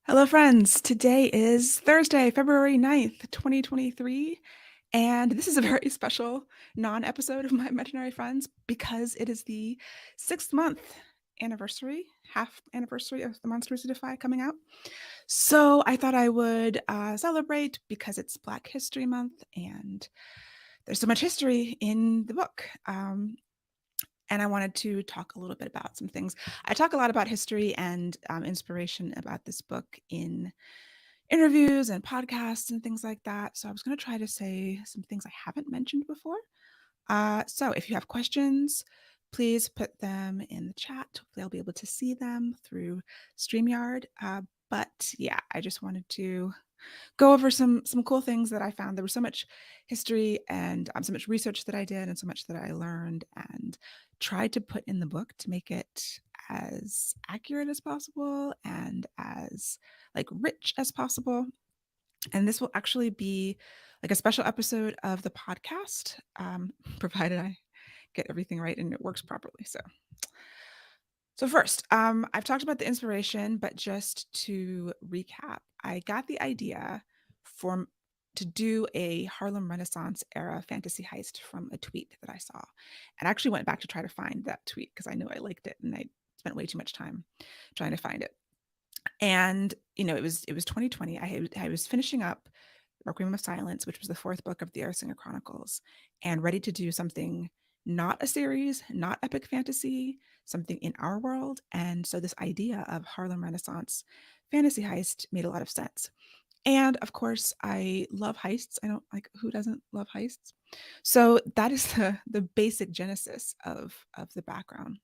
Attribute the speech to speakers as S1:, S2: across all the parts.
S1: Hello, friends. Today is Thursday, February 9th, 2023, and this is a very special non-episode of my imaginary friends because it is the 6th month anniversary, half anniversary of the Monsters We Defy coming out. So I thought I would celebrate because it's Black History Month and there's so much history in the book. And I wanted to talk a little bit about some things. I talk a lot about history and inspiration about this book in interviews and podcasts and things like that. So I was going to try to say some things I haven't mentioned before. So if you have questions, please put them in the chat. Hopefully, I'll be able to see them through StreamYard. But yeah, I just wanted to go over some cool things that I found. There was so much history and so much research that I did and so much that I learned and tried to put in the book to make it as accurate as possible and as like rich as possible. And this will actually be like a special episode of the podcast, provided I get everything right and it works properly. So first, I've talked about the inspiration, but just to recap, I got the idea for to do a Harlem Renaissance era fantasy heist from a tweet that I saw, and I actually went back to try to find that tweet because I knew I liked it, and I spent way too much time trying to find it. And it was 2020. I was finishing up Requiem of Silence, which was the fourth book of the Erisinger Chronicles, and ready to do something not a series, not epic fantasy, something in our world. And so this idea of Harlem Renaissance fantasy heist made a lot of sense. And of course, I love heists. I don't like who doesn't love heists. So that is the basic genesis of the background.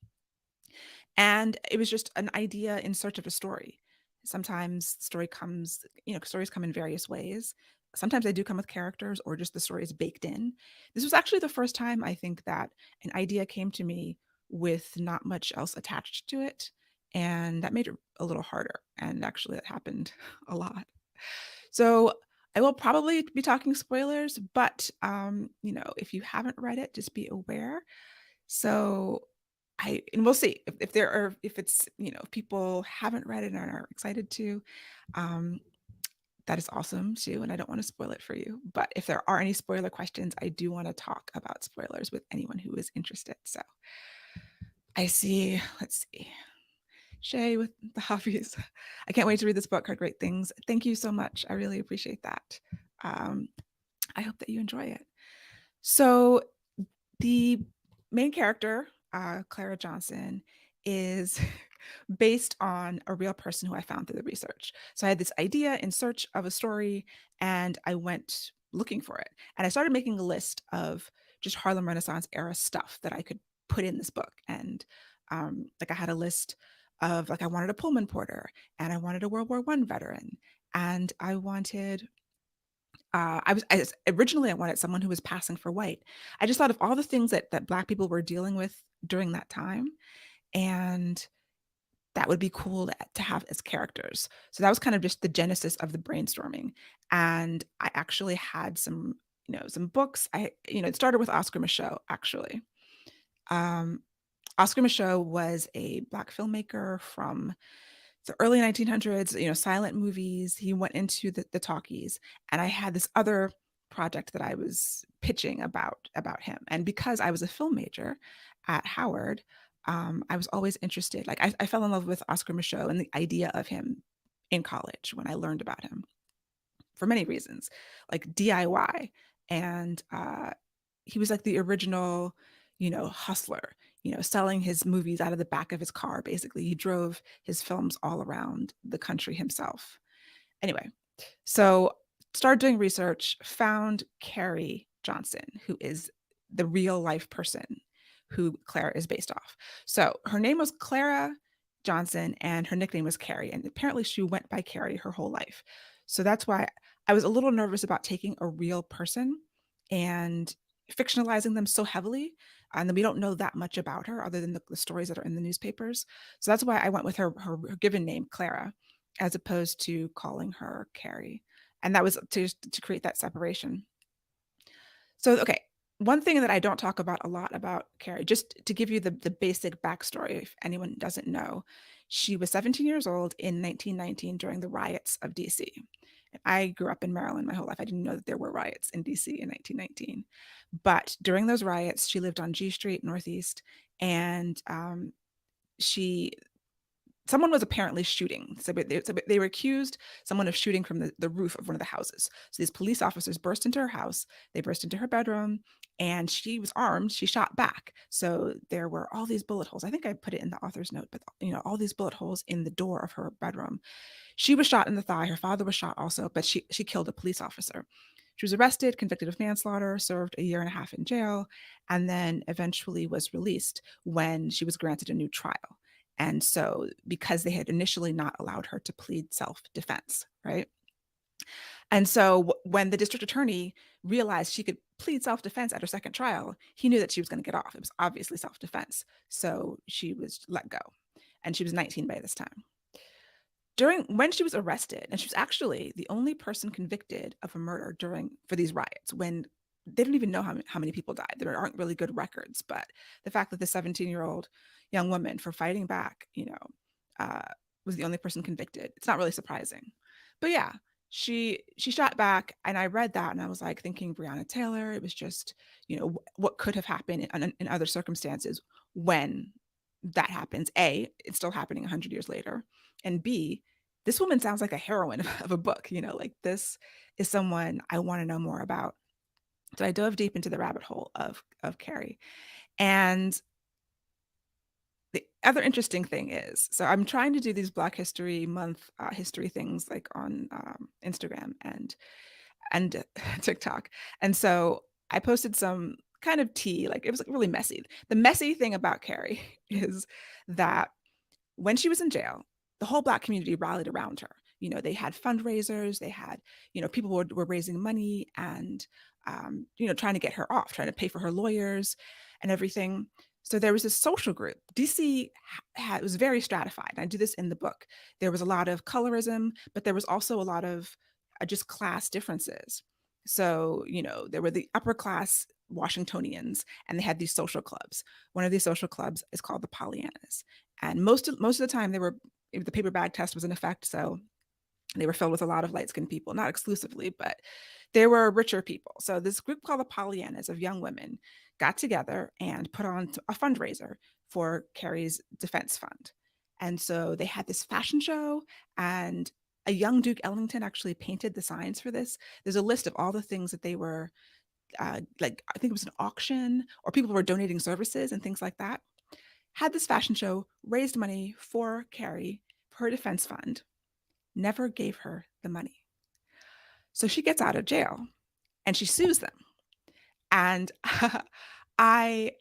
S1: And it was just an idea in search of a story. Sometimes story comes, stories come in various ways. Sometimes they do come with characters or just the story is baked in. This was actually the first time I think that an idea came to me with not much else attached to it. And that made it a little harder. And actually, that happened a lot. So I will probably be talking spoilers, but if you haven't read it, just be aware. So and we'll see if there are if it's if people haven't read it and are excited to. Um, that is awesome too, and I don't want to spoil it for you. But if there are any spoiler questions, I do want to talk about spoilers with anyone who is interested. So I see. Let's see. Shay with the hobbies. I can't wait to read this book. Heard great things. Thank you so much. I really appreciate that. Um, I hope that you enjoy it. So the main character, Clara Johnson, is based on a real person who I found through the research. So I had this idea in search of a story, and I went looking for it. And I started making a list of just Harlem Renaissance era stuff that I could put in this book. And like I had a list of like I wanted a Pullman porter, and I wanted a World War I veteran, and I wanted originally I wanted someone who was passing for white. I just thought of all the things that Black people were dealing with during that time, and that would be cool to have as characters. So that was kind of just the genesis of the brainstorming. And I actually had some books. It started with Oscar Micheaux, actually. Um, Oscar Micheaux was a Black filmmaker from the early 1900s, silent movies. He went into the talkies, and I had this other project that I was pitching about him. And because I was a film major at Howard, I was always interested. Like I fell in love with Oscar Micheaux and the idea of him in college when I learned about him for many reasons, like DIY. And he was like the original, hustler, selling his movies out of the back of his car. Basically, he drove his films all around the country himself. Anyway, so started doing research, found Carrie Johnson, who is the real life person who Clara is based off. So her name was Clara Johnson and her nickname was Carrie. And apparently she went by Carrie her whole life. So that's why I was a little nervous about taking a real person and fictionalizing them so heavily. And then we don't know that much about her other than the stories that are in the newspapers. So that's why I went with her given name, Clara, as opposed to calling her Carrie. And that was to create that separation. So, okay, one thing that I don't talk about a lot about Carrie, just to give you the basic backstory, if anyone doesn't know, She was 17 years old in 1919 during the riots of DC. I grew up in Maryland my whole life. I didn't know that there were riots in DC in 1919. But during those riots, she lived on G Street Northeast, and she someone was apparently shooting. So they were accused someone of shooting from the roof of one of the houses. So these police officers burst into her house. They burst into her bedroom, and she was armed. She shot back. So there were all these bullet holes. I think I put it in the author's note, but all these bullet holes in the door of her bedroom. She was shot in the thigh. Her father was shot also, but she killed a police officer. She was arrested, convicted of manslaughter, served a year and a half in jail, and then eventually was released when she was granted a new trial. And so, because they had initially not allowed her to plead self defense, right? And so, when the district attorney realized she could plead self defense at her second trial, he knew that she was going to get off. It was obviously self defense. So, she was let go. And she was 19 by this time. When she was arrested, and she was actually the only person convicted of a murder for these riots, when they didn't even know how many people died. There aren't really good records, but the fact that the 17-year-old young woman, for fighting back, uh, was the only person convicted, it's not really surprising. But yeah, she shot back, and I read that and I was like thinking Breonna Taylor. It was just, what could have happened in other circumstances when that happens. A, it's still happening 100 years later, and B, this woman sounds like a heroine of a book. Like, this is someone I want to know more about. So I dove deep into the rabbit hole of Carrie. And the other interesting thing is, so I'm trying to do these Black History Month history things, like on Instagram and TikTok. And so I posted some kind of tea, like it was like really messy. The messy thing about Carrie is that when she was in jail, the whole Black community rallied around her. They had fundraisers, they had, people were raising money and, trying to get her off, trying to pay for her lawyers and everything. So there was this social group. DC was very stratified. I do this in the book. There was a lot of colorism, but there was also a lot of just class differences. So, there were the upper class Washingtonians, and they had these social clubs. One of these social clubs is called the Pollyannas. And most of the time the paper bag test was in effect. So they were filled with a lot of light-skinned people, not exclusively, but there were richer people. So this group called the Pollyannas of young women got together and put on a fundraiser for Carrie's defense fund. And so they had this fashion show, and a young Duke Ellington actually painted the signs for this. There's a list of all the things that they were, like, I think it was an auction, or people were donating services and things like that. Had this fashion show, raised money for Carrie, for her defense fund, never gave her the money. So she gets out of jail and she sues them. And I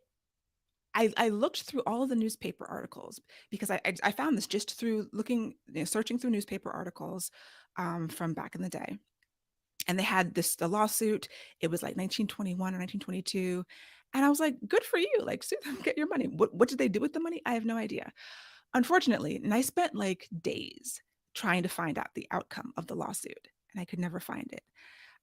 S1: I looked through all of the newspaper articles, because I found this just through looking, searching through newspaper articles from back in the day. And they had the lawsuit. It was like 1921 or 1922. And I was like, good for you. Like, sue them, get your money. What did they do with the money? I have no idea. Unfortunately, and I spent like days trying to find out the outcome of the lawsuit, and I could never find it.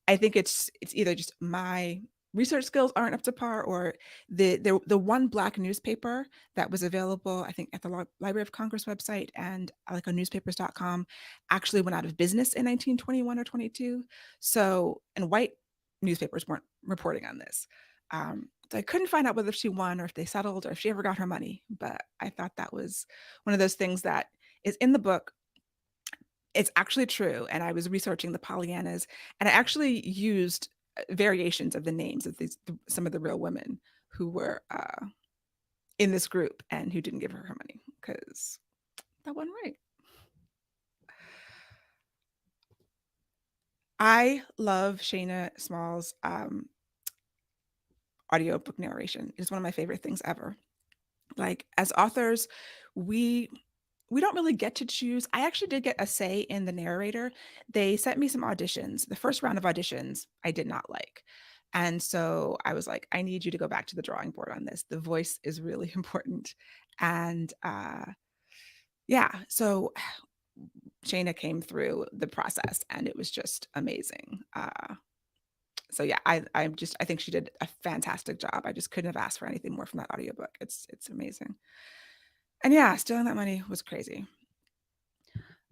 S1: I think it's either just my research skills aren't up to par, or the one Black newspaper that was available, I think, at the Library of Congress website and like on newspapers.com, actually went out of business in 1921 or 22. So, and white newspapers weren't reporting on this. So I couldn't find out whether she won or if they settled or if she ever got her money. But I thought that was one of those things that is in the book. It's actually true. And I was researching the Pollyannas, and I actually used variations of the names of some of the real women who were in this group and who didn't give her her money, because that wasn't right. I love Shayna Small's audiobook narration. It's one of my favorite things ever. Like, as authors, we don't really get to choose. I actually did get a say in the narrator. They sent me some auditions. The first round of auditions I did not like. And so I was like, I need you to go back to the drawing board on this. The voice is really important. And yeah, so Shayna came through the process, and it was just amazing. So yeah, I think she did a fantastic job. I just couldn't have asked for anything more from that audiobook. It's amazing. And yeah, stealing that money was crazy.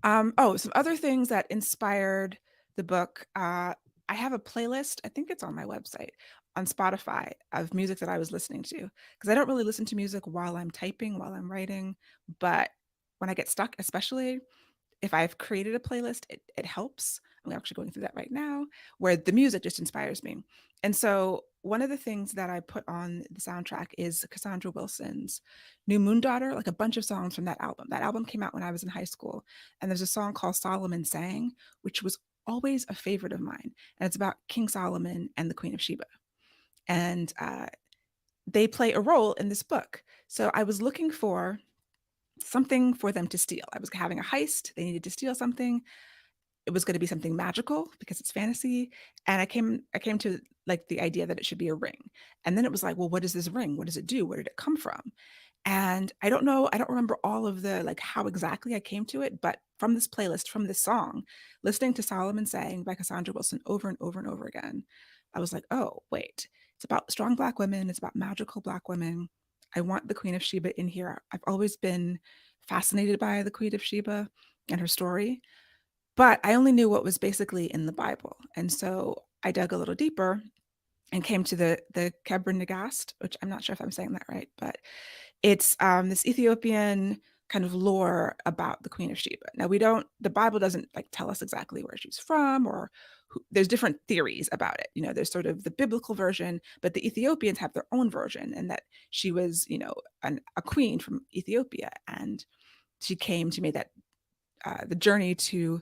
S1: Oh, some other things that inspired the book. I have a playlist. I think it's on my website on Spotify of music that I was listening to because I don't really listen to music while I'm typing, while I'm writing, but when I get stuck, especially if I've created a playlist, it helps. I'm actually going through that right now, where the music just inspires me. And so one of the things that I put on the soundtrack is Cassandra Wilson's New Moon Daughter, like a bunch of songs from that album. That album came out when I was in high school. And there's a song called Solomon Sang, which was always a favorite of mine. And it's about King Solomon and the Queen of Sheba. And they play a role in this book. So I was looking for something for them to steal. I was having a heist. They needed to steal something. It was going to be something magical because it's fantasy. And I came to like the idea that it should be a ring. And then it was like, well, what is this ring? What does it do? Where did it come from? And I don't know, I don't remember all of the like how exactly I came to it, but from this playlist, from this song, listening to Solomon Sang by Cassandra Wilson over and over and over again, I was like, oh, wait, it's about strong Black women, it's about magical Black women. I want the Queen of Sheba in here. I've always been fascinated by the Queen of Sheba and her story, but I only knew what was basically in the Bible. And so I dug a little deeper and came to the Kebra Nagast, which I'm not sure if I'm saying that right, but it's this Ethiopian kind of lore about the Queen of Sheba. Now the Bible doesn't like tell us exactly where she's from or there's different theories about it. There's sort of the biblical version, but the Ethiopians have their own version, and that she was, a queen from Ethiopia, and she made that the journey to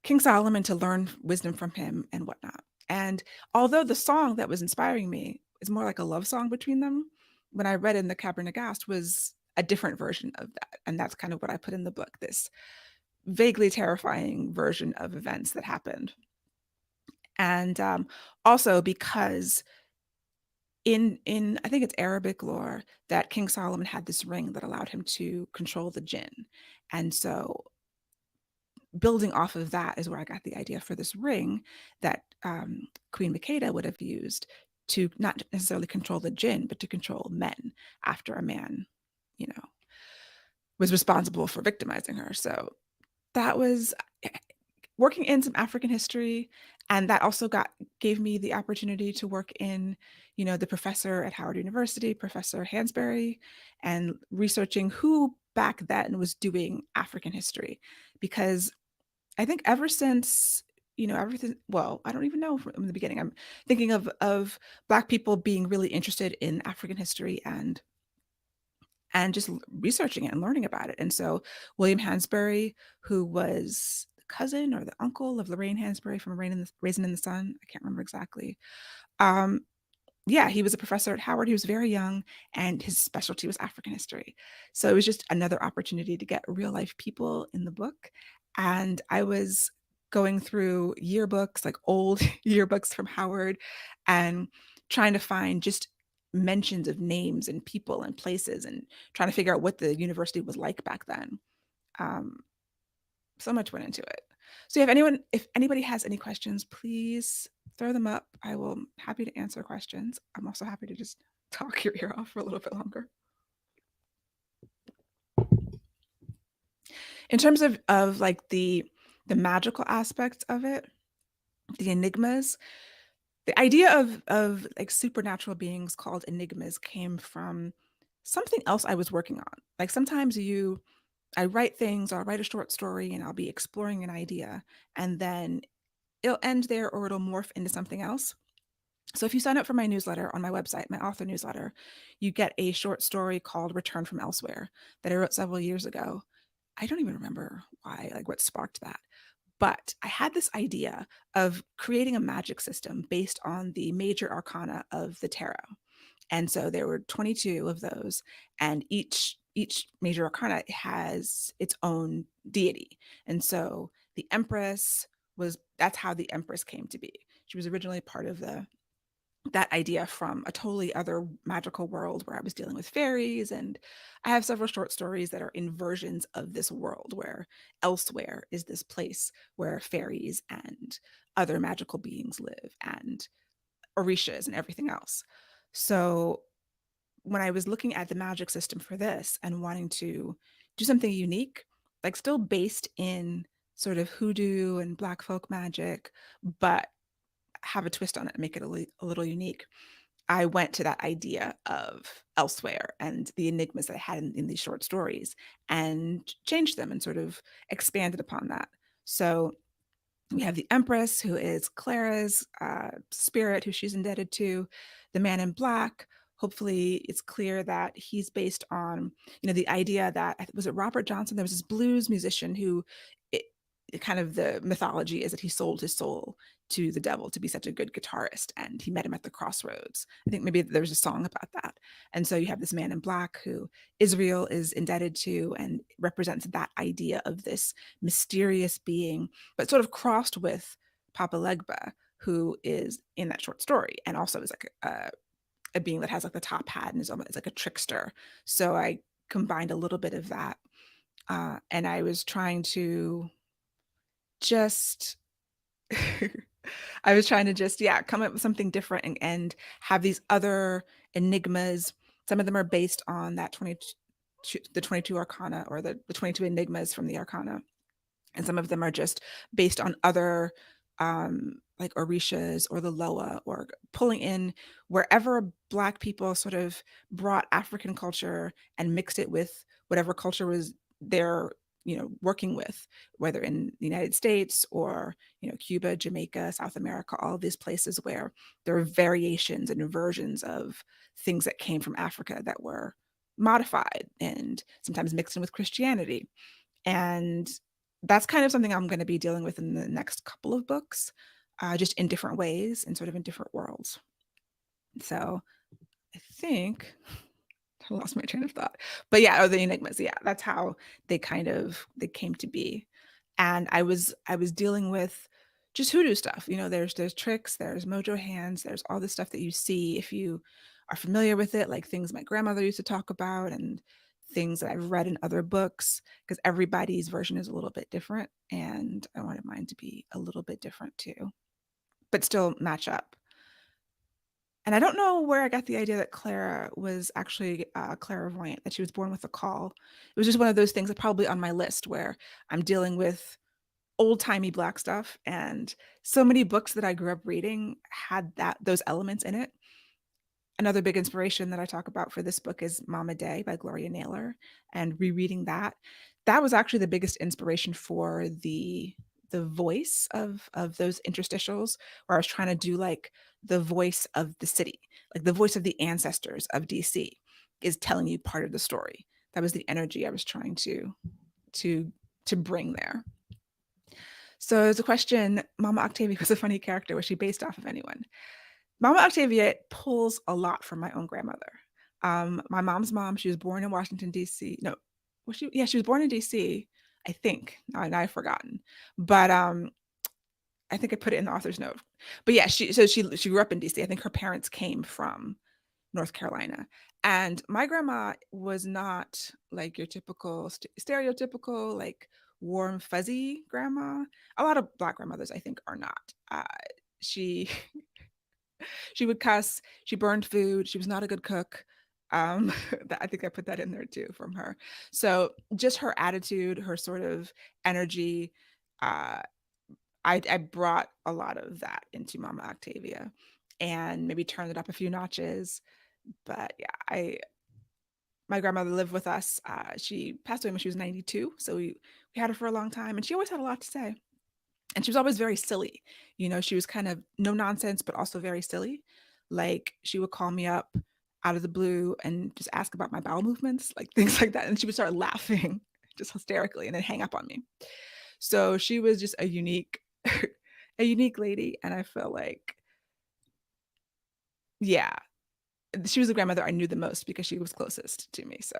S1: King Solomon to learn wisdom from him and whatnot. And although the song that was inspiring me is more like a love song between them, when I read in the Kebra Nagast was a different version of that. And that's kind of what I put in the book, this vaguely terrifying version of events that happened. And also because in I think it's Arabic lore that King Solomon had this ring that allowed him to control the jinn. And so building off of that is where I got the idea for this ring that Queen Makeda would have used to not necessarily control the jinn, but to control men after a man, you know, was responsible for victimizing her. So that was working in some African history, and that also gave me the opportunity to work in, the professor at Howard University, Professor Hansberry, and researching who back then was doing African history, because I think ever since, everything, well, I don't even know from the beginning. I'm thinking of Black people being really interested in African history and just researching it and learning about it. And so William Hansberry, who was the cousin or the uncle of Lorraine Hansberry from Raisin in the Sun, I can't remember exactly. Um, yeah, he was a professor at Howard. He was very young, and his specialty was African history. So it was just another opportunity to get real life people in the book. And I was going through yearbooks, like old yearbooks from Howard, and trying to find just mentions of names and people and places and trying to figure out what the university was like back then. Um, so much went into it. So if anybody has any questions, please throw them up. I will happy to answer questions. I'm also happy to just talk your ear off for a little bit longer. In terms of like the magical aspects of it, the enigmas, the idea of like supernatural beings called enigmas came from something else I was working on. Like sometimes I write things, or I'll write a short story and I'll be exploring an idea, and then it'll end there or it'll morph into something else. So if you sign up for my newsletter on my website, my author newsletter, you get a short story called Return from Elsewhere that I wrote several years ago. I don't even remember why, like what sparked that. But I had this idea of creating a magic system based on the major arcana of the tarot. And so there were 22 of those, and each major arcana has its own deity. And so the Empress that's how the Empress came to be. She was originally part of that idea from a totally other magical world where I was dealing with fairies. And I have several short stories that are in versions of this world where elsewhere is this place where fairies and other magical beings live, and orishas and everything else. So when I was looking at the magic system for this and wanting to do something unique, like still based in sort of hoodoo and black folk magic, but have a twist on it and make it a little unique. I went to that idea of elsewhere and the enigmas that I had in these short stories and changed them and sort of expanded upon that. So we have the Empress, who is Clara's spirit, who she's indebted to. The Man in Black. Hopefully, it's clear that he's based on, the idea that was it Robert Johnson? There was this blues musician who, it, kind of the mythology is that he sold his soul to the devil to be such a good guitarist, and he met him at the crossroads. I think maybe there's a song about that. And so you have this Man in Black who Israel is indebted to, and represents that idea of this mysterious being, but sort of crossed with Papa Legba, who is in that short story, and also is like a being that has like the top hat and is almost like a trickster. So I combined a little bit of that, and I was trying to just I was trying to just, yeah, come up with something different, and have these other enigmas. Some of them are based on that 22, the 22 arcana, or the 22 enigmas from the arcana, and some of them are just based on other, like orishas or the loa, or pulling in wherever black people sort of brought African culture and mixed it with whatever culture was they're working with, whether in the United States or Cuba, Jamaica, South America, all these places where there are variations and versions of things that came from Africa that were modified and sometimes mixed in with Christianity. And that's kind of something I'm going to be dealing with in the next couple of books, just in different ways and sort of in different worlds. So I think I lost my train of thought, but yeah, the enigmas. Yeah, that's how they came to be. And I was dealing with just hoodoo stuff. There's tricks, there's mojo hands, there's all this stuff that you see if you are familiar with it, like things my grandmother used to talk about and things that I've read in other books, because everybody's version is a little bit different, and I wanted mine to be a little bit different too, but still match up. And I don't know where I got the idea that Clara was actually clairvoyant, that she was born with a call. It was just one of those things that probably on my list where I'm dealing with old timey black stuff, and so many books that I grew up reading had those elements in it. Another big inspiration that I talk about for this book is Mama Day by Gloria Naylor, and rereading that was actually the biggest inspiration for the voice of those interstitials, where I was trying to do like the voice of the city, like the voice of the ancestors of DC is telling you part of the story. That was the energy I was trying to to bring there. So there's a question: Mama Octavia was a funny character. Was she based off of anyone? Mama Octavia pulls a lot from my own grandmother. My mom's mom, she was born in Washington, D.C. No, was she? Yeah, she was born in D.C., I think. Now I've forgotten. But I think I put it in the author's note. But yeah, she grew up in D.C. I think her parents came from North Carolina. And my grandma was not like your typical stereotypical, like warm, fuzzy grandma. A lot of black grandmothers, I think, are not. She she would cuss. She burned food. She was not a good cook. I think I put that in there too from her. So just her attitude, her sort of energy, uh, I brought a lot of that into Mama Octavia, and maybe turned it up a few notches. But yeah, I my grandmother lived with us. She passed away when she was 92, so we had her for a long time, and she always had a lot to say. And she was always very silly. She was kind of no nonsense, but also very silly. Like she would call me up out of the blue and just ask about my bowel movements, like things like that. And she would start laughing just hysterically and then hang up on me. So she was just a unique, a unique lady. And I feel like, yeah, she was the grandmother I knew the most because she was closest to me. So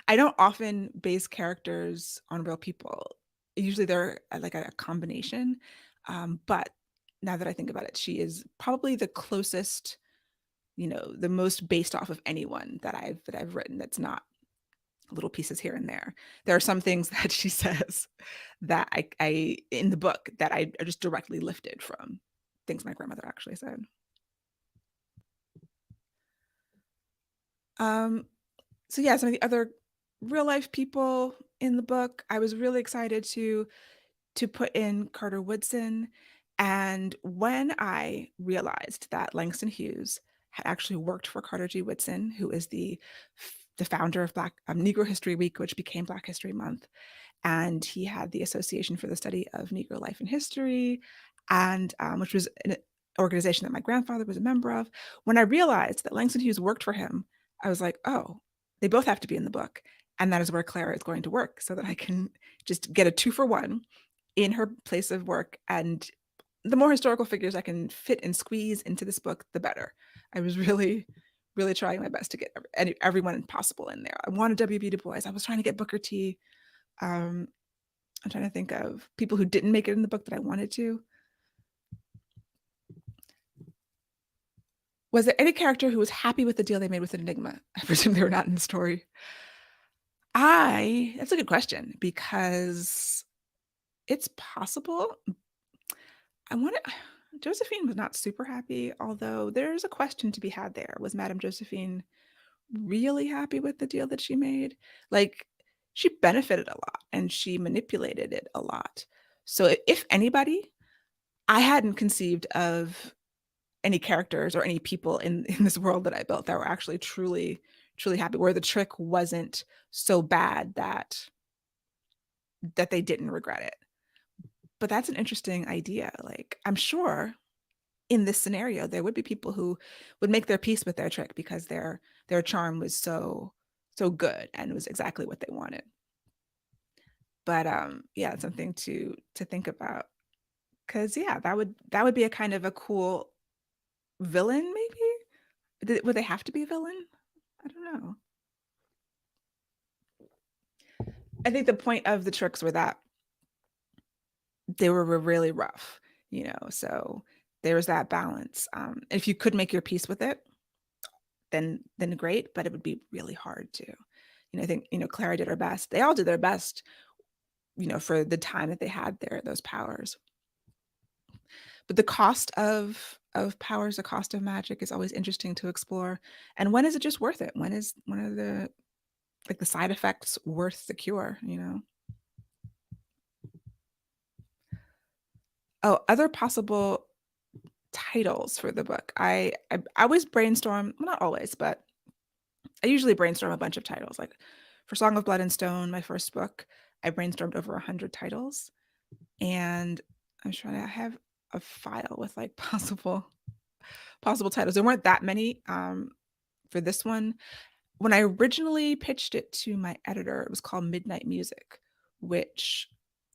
S1: I don't often base characters on real people. Usually they're like a combination. But now that I think about it, she is probably the closest, the most based off of anyone that I've written that's not little pieces here and there. There are some things that she says that I in the book that I just directly lifted from things my grandmother actually said. Um, so yeah, some of the other real life people in the book. I was really excited to put in Carter Woodson. And when I realized that Langston Hughes had actually worked for Carter G. Woodson, who is the founder of Black Negro History Week, which became Black History Month, and he had the Association for the Study of Negro Life and History, and which was an organization that my grandfather was a member of. When I realized that Langston Hughes worked for him, I was like, oh, they both have to be in the book, and that is where Clara is going to work, so that I can just get a 2-for-1 in her place of work. And the more historical figures I can fit and squeeze into this book, the better. I was really, really trying my best to get everyone possible in there. I wanted W.B. Du Bois. I was trying to get Booker T. Um, I'm trying to think of people who didn't make it in the book that I wanted to. Was there any character who was happy with the deal they made with Enigma? I presume they were not in the story. That's a good question because it's possible. I want to. Josephine was not super happy, although there's a question to be had there. Was Madame Josephine really happy with the deal that she made? Like, she benefited a lot and she manipulated it a lot. So, if anybody, I hadn't conceived of any characters or any people in this world that I built that were actually truly, truly happy, where the trick wasn't so bad that they didn't regret it. But that's an interesting idea. Like, I'm sure in this scenario, there would be people who would make their peace with their trick because their charm was so good and was exactly what they wanted. But yeah, it's something to think about. Because yeah, that would be a kind of a cool villain, maybe. Would they have to be a villain? I don't know. I think the point of the tricks were that they were really rough, so there was that balance. If you could make your peace with it, then great, but it would be really hard to. I think, Clara did her best. They all did their best, for the time that they had those powers. But the cost of powers, the cost of magic is always interesting to explore. And when is it just worth it? When is one of the like the side effects worth the cure? Oh, other possible titles for the book. I always brainstorm, well, not always, but I usually brainstorm a bunch of titles. Like for Song of Blood and Stone, my first book, I brainstormed over 100 titles, and I'm trying to have a file with like possible titles. There weren't that many for this one. When I originally pitched it to my editor, it was called Midnight Music, which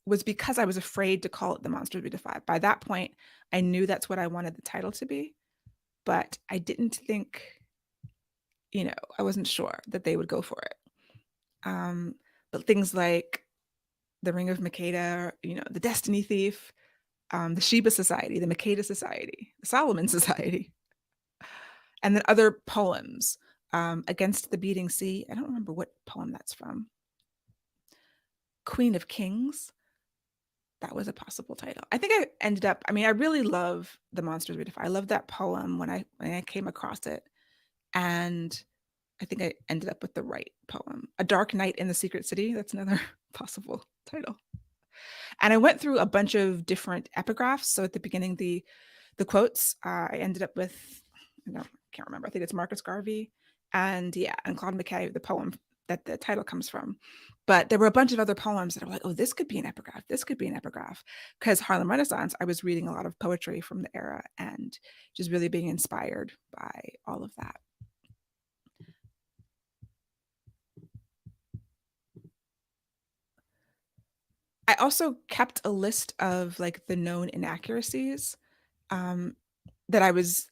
S1: was because I was afraid to call it The Monsters We Defy. By that point, I knew that's what I wanted the title to be, but I didn't think, I wasn't sure that they would go for it. But things like The Ring of Makeda, The Destiny Thief, the Sheba Society, the Makeda Society, the Solomon Society, and then other poems. Against the Beating Sea. I don't remember what poem that's from. Queen of Kings. That was a possible title. I think I ended up. I really love The Monsters We Defy. I love that poem when I came across it, and I think I ended up with the right poem. A Dark Night in the Secret City. That's another possible title. And I went through a bunch of different epigraphs. So at the beginning, the quotes, I ended up with, I can't remember. I think it's Marcus Garvey, and Claude McKay, the poem that the title comes from. But there were a bunch of other poems that were like, oh, this could be an epigraph. This could be an epigraph. Because Harlem Renaissance, I was reading a lot of poetry from the era and just really being inspired by all of that. I also kept a list of like the known inaccuracies um, that I was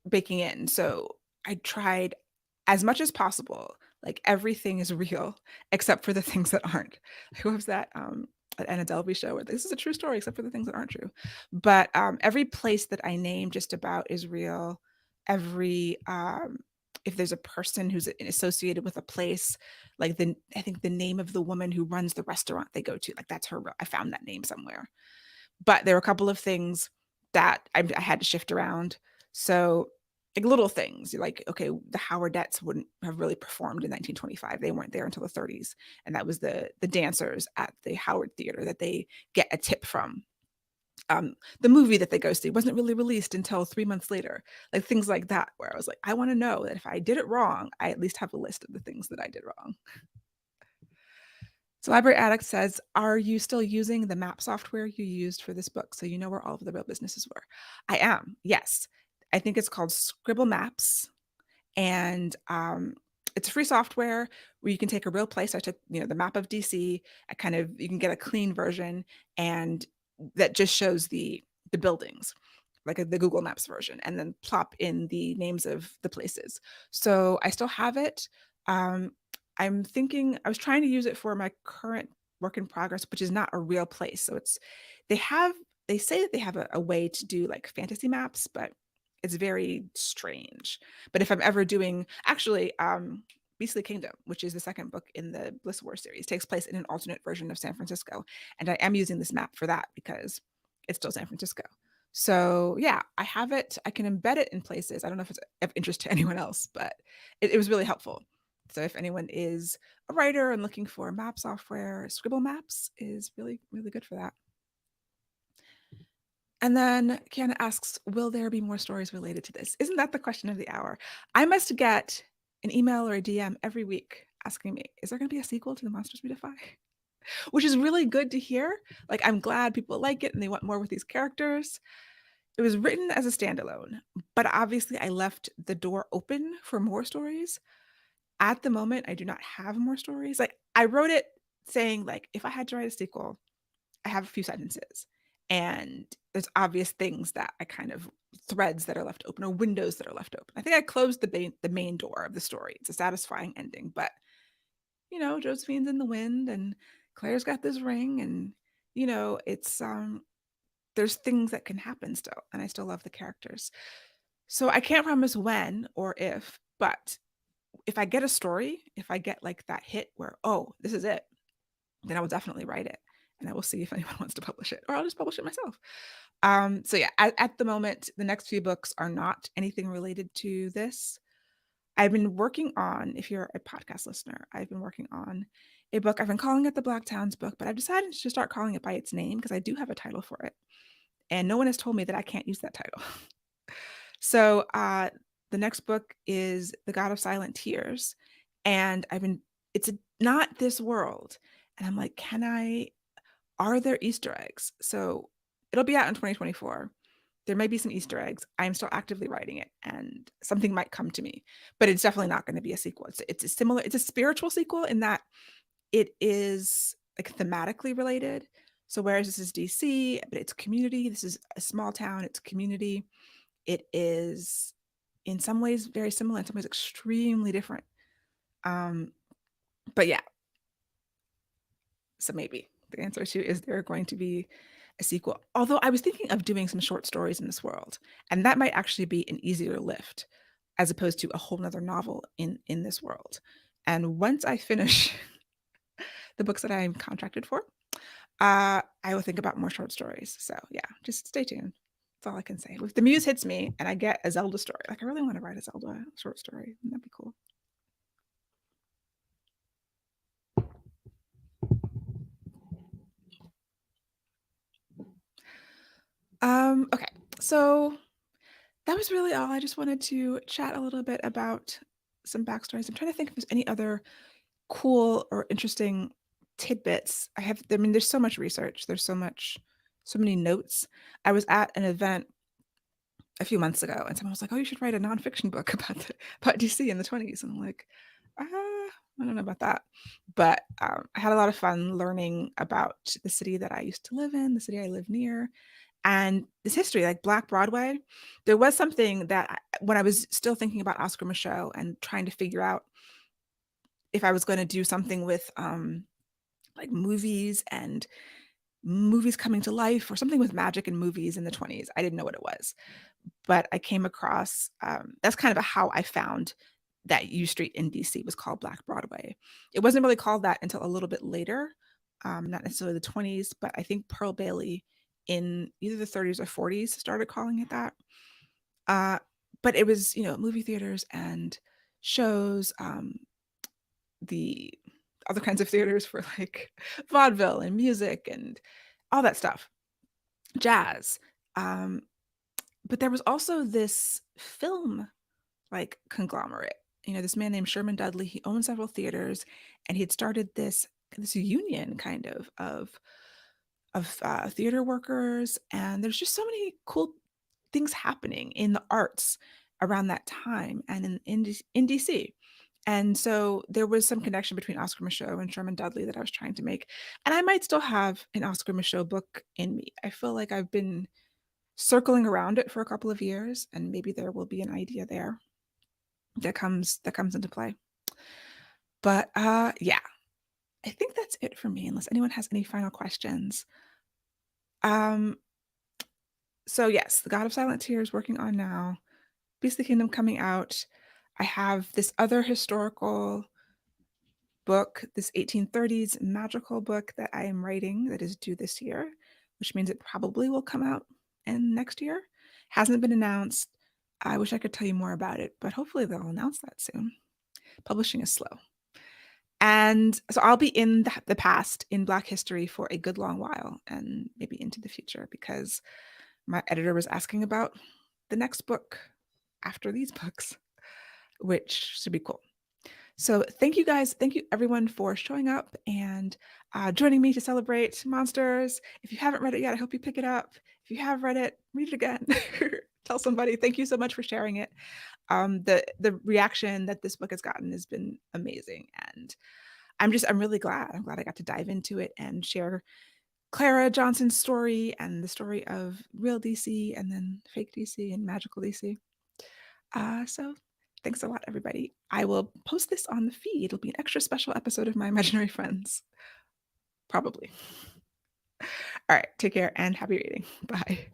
S1: baking in. So I tried as much as possible. Like everything is real except for the things that aren't. Who was that? At Anna Delvey show where this is a true story except for the things that aren't true. But every place that I name just about is real. Every if there's a person who's associated with a place, like I think the name of the woman who runs the restaurant they go to, like that's her. I found that name somewhere. But there were a couple of things that I had to shift around. So like little things like, okay, the Howardettes wouldn't have really performed in 1925. They weren't there until the 30s. And that was the dancers at the Howard Theater that they get a tip from. The movie that they go see wasn't really released until 3 months later. Like things like that, where I was like, I want to know that if I did it wrong, I at least have a list of the things that I did wrong. So Library Addict says, are you still using the map software you used for this book so you know where all of the real businesses were? I am, yes. I think it's called Scribble Maps. And it's free software where you can take a real place. I took, the map of DC. You can get a clean version, and that just shows the buildings, like the Google Maps version, and then plop in the names of the places. So I still have it. I'm thinking I was trying to use it for my current work in progress, which is not a real place. So they have they say that they have a way to do like fantasy maps, but it's very strange. But if I'm ever doing, actually, Beastly Kingdom, which is the second book in the Bliss War series, takes place in an alternate version of San Francisco. And I am using this map for that because it's still San Francisco. So yeah, I have it. I can embed it in places. I don't know if it's of interest to anyone else, but it was really helpful. So if anyone is a writer and looking for map software, Scribble Maps is really, really good for that. And then Kiana asks, will there be more stories related to this? Isn't that the question of the hour? I must get an email or a DM every week asking me, is there going to be a sequel to the Monsters We Defy? Which is really good to hear. Like, I'm glad people like it and they want more with these characters. It was written as a standalone, but obviously I left the door open for more stories. At the moment, I do not have more stories. Like, I wrote it saying, like, if I had to write a sequel, I have a few sentences, and there's obvious things that I kind of threads that are left open or windows that are left open. I think I closed the main door of the story. It's a satisfying ending, but Josephine's in the wind and Claire's got this ring, and it's there's things that can happen still, and I still love the characters. So I can't promise when or if, but if I get a story, if I get like that hit where, oh, this is it, then I will definitely write it, and I will see if anyone wants to publish it, or I'll just publish it myself. So yeah, at the moment, the next few books are not anything related to this. I've been working on, if you're a podcast listener, I've been working on a book. I've been calling it the Black Towns book, but I've decided to start calling it by its name because I do have a title for it. And no one has told me that I can't use that title. So the next book is The God of Silent Tears. And it's not this world. And I'm like, are there Easter eggs? So it'll be out in 2024. There may be some Easter eggs. I'm still actively writing it, and something might come to me, but it's definitely not going to be a sequel. It's a spiritual sequel in that it is like thematically related. So whereas this is DC, but it's community, this is a small town, it's community. It is in some ways very similar, in some ways extremely different. But yeah, so maybe the answer to is there going to be a sequel? Although I was thinking of doing some short stories in this world, and that might actually be an easier lift as opposed to a whole nother novel in this world. And once I finish the books that I'm contracted for, I will think about more short stories. So yeah, just stay tuned. That's all I can say. If the muse hits me and I get a Zelda story, like I really want to write a Zelda short story, that'd be cool. Okay, so that was really all. I just wanted to chat a little bit about some backstories. I'm trying to think if there's any other cool or interesting tidbits. There's so much research. So many notes. I was at an event a few months ago, and someone was like, "Oh, you should write a nonfiction book about DC in the 20s." And I'm like, I don't know about that, but I had a lot of fun learning about the city that I used to live in, the city I live near, and this history, like Black Broadway. There was something that when I was still thinking about Oscar Micheaux and trying to figure out if I was going to do something with like movies and movies coming to life or something with magic and movies in the 20s. I didn't know what it was, but I came across that's kind of how I found that U Street in DC was called Black Broadway. It wasn't really called that until a little bit later, not necessarily the 20s, but I think Pearl Bailey in either the 30s or 40s started calling it that. but it was, movie theaters and shows, the other kinds of theaters for like vaudeville and music and all that stuff, jazz. Um, but there was also this film like conglomerate. This man named Sherman Dudley, he owned several theaters, and he had started this union kind of theater workers, and there's just so many cool things happening in the arts around that time and in DC. And so there was some connection between Oscar Micheaux and Sherman Dudley that I was trying to make. And I might still have an Oscar Micheaux book in me. I feel like I've been circling around it for a couple of years, and maybe there will be an idea there that comes into play. But yeah, I think that's it for me, unless anyone has any final questions. So yes, The God of Silent Tears working on now. Beastly Kingdom coming out. I have this other historical book, this 1830s magical book that I am writing that is due this year, which means it probably will come out in next year. Hasn't been announced. I wish I could tell you more about it, but hopefully they'll announce that soon. Publishing is slow. And so I'll be in the past in Black history for a good long while, and maybe into the future, because my editor was asking about the next book after these books, which should be cool. So thank you guys. Thank you everyone for showing up and joining me to celebrate Monsters. If you haven't read it yet, I hope you pick it up. If you have read it, read it again. Tell somebody. Thank you so much for sharing it. The reaction that this book has gotten has been amazing, and I'm really glad. I'm glad I got to dive into it and share Clara Johnson's story and the story of real DC and then fake DC and magical DC. So thanks a lot, everybody. I will post this on the feed. It'll be an extra special episode of My Imaginary Friends. Probably. All right. Take care and happy reading. Bye.